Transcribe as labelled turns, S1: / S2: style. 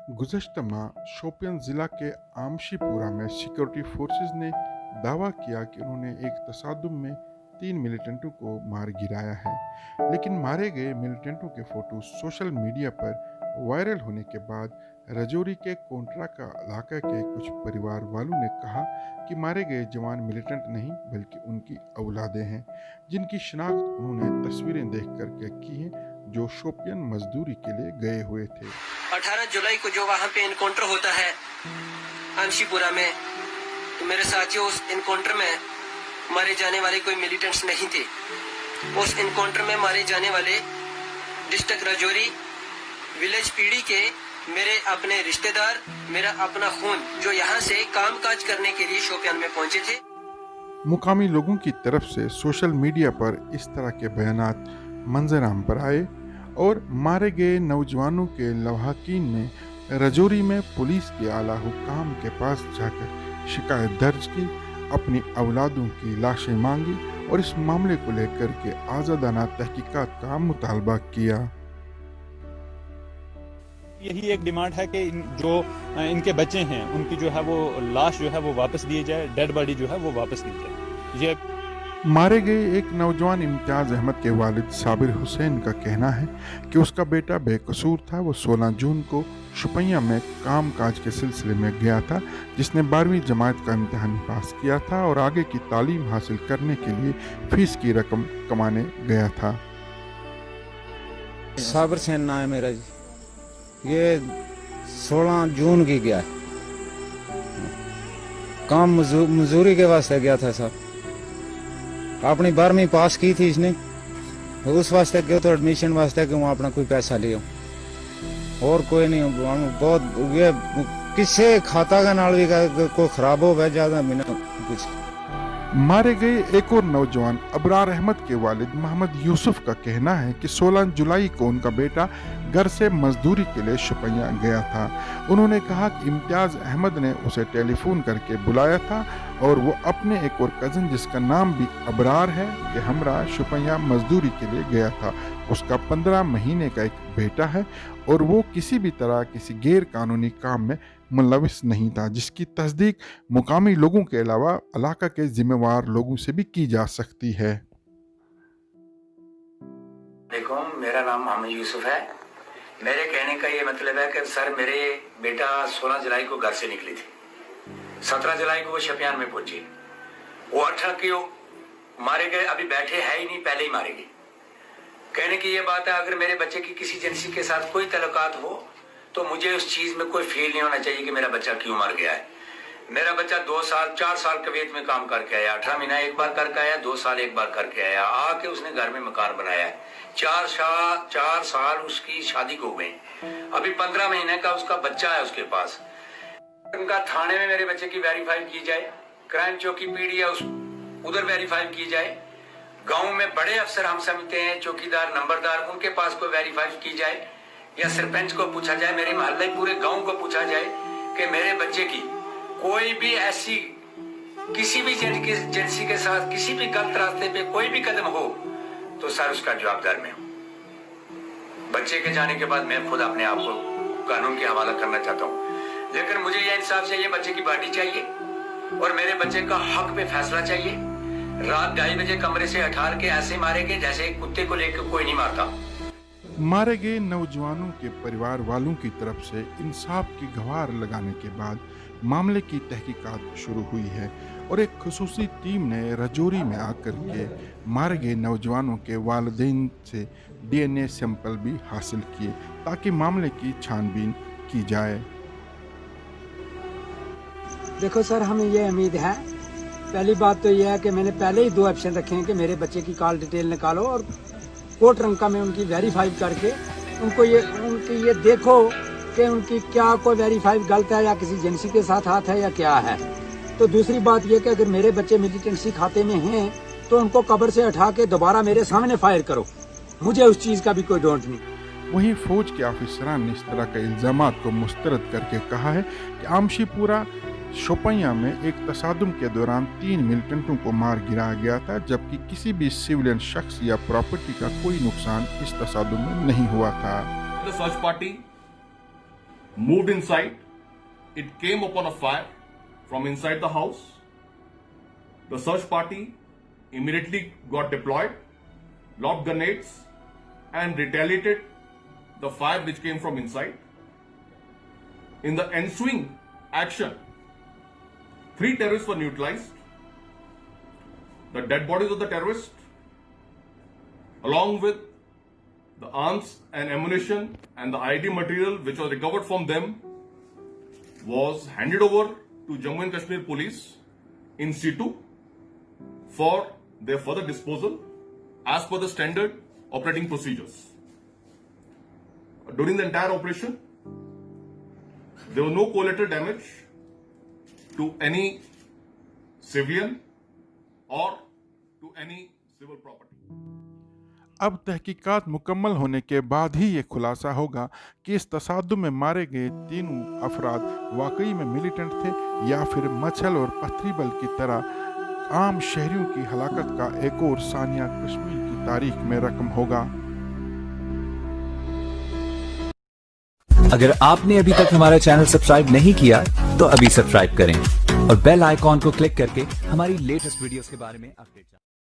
S1: गुज़श्ता माह शोपियान ज़िला के आमशीपुरा में सिक्योरिटी फोर्सेस ने दावा किया कि उन्होंने एक तसादुम में 3 मिलिटेंटों को मार गिराया है, लेकिन मारे गए मिलिटेंटों के फ़ोटो सोशल मीडिया पर वायरल होने के बाद रजौरी के कोंट्रा का इलाका के कुछ परिवार वालों ने कहा कि मारे गए जवान मिलिटेंट नहीं बल्कि उनकी औलादें हैं, जिनकी शिनाख्त उन्होंने तस्वीरें देख करके की हैं, जो शोपियान मजदूरी के लिए गए हुए थे।
S2: 18 जुलाई को जो वहाँ पे इनकाउंटर होता है आमशीपुरा में, तो मेरे साथियों उस इनकाउंटर में मारे जाने वाले कोई मिलिटेंट्स नहीं थे। उस इनकाउंटर में मारे जाने वाले डिस्ट्रिक्ट रजौरी विलेज पीढ़ी के मेरे अपने रिश्तेदार, मेरा अपना खून, जो यहाँ से काम काज करने के लिए शोपियान में पहुंचे थे।
S1: मुकामी लोगों की तरफ से सोशल मीडिया पर इस तरह के बयानात मंजराम पर आए और मारे गए नौजवानों के लवाहकीन ने रजौरी में पुलिस के आला हुक्काम के पास जाकर शिकायत दर्ज की, अपनी औलादों की लाशें मांगी और इस मामले को लेकर के आज़ादाना तहकीकात का मुतालबा किया।
S3: यही एक डिमांड है कि जो इनके बच्चे हैं उनकी जो है वो लाश जो है वो वापस दी जाए, डेड बॉडी जो है वो वापस दी जाए। ये
S1: मारे गए एक नौजवान इम्तियाज़ अहमद के वालिद साबिर हुसैन का कहना है कि उसका बेटा बेकसूर था। वो 16 जून को शुपैया में काम काज के सिलसिले में गया था, जिसने 12वीं जमात का इम्तिहान पास किया था और आगे की तालीम हासिल करने के लिए फीस की रकम कमाने गया था।
S4: साबिर हुसैन नाम है मेरा जी। ये 16 जून की गया है, काम मजदूरी के वास्ते गया था साहब। अपनी 12वीं पास की थी इसने, उस वास्ते गया तो एडमिशन वास्ते कि वहाँ अपना कोई पैसा लियो और कोई नहीं। बहुत ये किससे खाता का नाल भी कोई खराब हो गया ज्यादा बिना कुछ।
S1: मारे गए एक और नौजवान अबरार अहमद के वालिद मोहम्मद यूसुफ का कहना है कि 16 जुलाई को उनका बेटा घर से मजदूरी के लिए शुपैया गया था। उन्होंने कहा कि इम्तियाज़ अहमद ने उसे टेलीफोन करके बुलाया था और वो अपने एक और कज़न जिसका नाम भी अबरार है कि हमरा शुपैया मजदूरी के लिए गया था। उसका 15 महीने का एक बेटा है और वो किसी भी तरह किसी गैर कानूनी काम में मुलविस नहीं था, जिसकी तस्दीक मुकामी लोगों के अलावा इलाका के जिम्मेवार लोगों से भी की जा सकती है।
S5: देखो, मेरा नाम मोहम्मद यूसुफ है। मेरे कहने का ये मतलब है कि सर मेरे बेटा 16 जुलाई को घर से निकली थी, 17 जुलाई को वो शपियान में पहुंची। वो 18 की मारे गए, अभी बैठे है ही नहीं, पहले ही मारे गए। कहने की ये बात है, अगर मेरे बच्चे की किसी एजेंसी के साथ कोई तल्लुकात हो तो मुझे उस चीज में कोई फील नहीं होना चाहिए कि मेरा बच्चा क्यों मर गया है। मेरा बच्चा 2 साल 4 साल कुवैत में काम करके आया, 18 महीना एक बार करके आया, 2 साल एक बार करके आया, आके उसने घर में मकान बनाया है। 4 साल उसकी शादी को हुए, अभी 15 महीने का उसका बच्चा है उसके पास। उनका थाने में मेरे बच्चे की वेरीफाई की जाए, क्राइम चौकी पीडी है उधर वेरीफाई की जाए। गांव में बड़े अफसर हम समझते हैं, चौकीदार नंबरदार, उनके पास कोई वेरीफाई की जाए या सरपंच को पूछा जाए, मेरे मोहल्ले पूरे गांव को पूछा जाए कि मेरे बच्चे की कोई भी ऐसी किसी भी एजेंसी के साथ किसी भी गलत रास्ते पे कोई भी कदम हो तो सर उसका जवाबदार मैं हूं। बच्चे के जाने के बाद मैं खुद अपने आप को कानून के हवाला करना चाहता हूं, लेकिन मुझे यह इंसाफ चाहिए, बच्चे की बॉडी चाहिए और मेरे बच्चे का हक पे फैसला चाहिए। रात 2:30 बजे कमरे से उठा के ऐसे मारे गए जैसे कुत्ते को लेकर कोई नहीं मारता।
S1: मारे गए नौजवानों के परिवार वालों की तरफ से इंसाफ की गुहार लगाने के बाद मामले की तहकीकात शुरू हुई है और एक खुसूसी टीम ने रजौरी में आकर के मारे गए नौजवानों के वालिदैन से DNA सैंपल भी हासिल किए ताकि मामले की छानबीन की जाए।
S6: देखो सर, हमें ये उम्मीद है, पहली बात तो ये है कि मैंने पहले ही 2 ऑप्शन रखे हैं कि मेरे बच्चे की कॉल डिटेल निकालो और कोर्ट रंका में उनकी वेरीफाई करके उनकी ये देखो कि उनकी क्या कोई वेरीफाई गलत है या किसी एजेंसी के साथ हाथ है या क्या है। तो दूसरी बात ये कि अगर मेरे बच्चे मिलिटेंसी खाते में हैं तो उनको कब्र से उठा के दोबारा मेरे सामने फायर करो, मुझे उस चीज का भी कोई डोंट नहीं।
S1: वहीं फौज के ऑफिसरान ने इस तरह के इल्जामात को मुस्तरद करके कहा है कि आमशीपुरा शोपियां में एक तसादुम के दौरान 3 मिलिटेंटों को मार गिराया गया था, जबकि किसी भी सिविलियन शख्स या प्रॉपर्टी का कोई नुकसान इस तसादुम में नहीं हुआ था।
S7: The Swachh Party moved inside. It came upon a fire from inside the house. The search party immediately got deployed, lobbed grenades, and retaliated the fire which came from inside. In the ensuing action, 3 terrorists were neutralized. The dead bodies of the terrorists, along with the arms and ammunition and the ID material which was recovered from them, was handed over to Jammu and Kashmir Police in situ for their further disposal as per the standard operating procedures. During the entire operation, there was no collateral damage to any civilian or to any civil property.
S1: अब तहकीकात मुकम्मल होने के बाद ही ये खुलासा होगा कि इस तसादुम में मारे गए तीनों अफराद वाकई में मिलिटेंट थे या फिर मच्छल और पत्थरी बल की तरह आम शहरियों की हलाकत का एक और सानिया कश्मीर की तारीख में रकम होगा।
S8: अगर आपने अभी तक हमारा चैनल सब्सक्राइब नहीं किया तो अभी सब्सक्राइब करें और बेल आइकॉन को क्लिक करके हमारी लेटेस्ट वीडियोस के बारे में अपडेट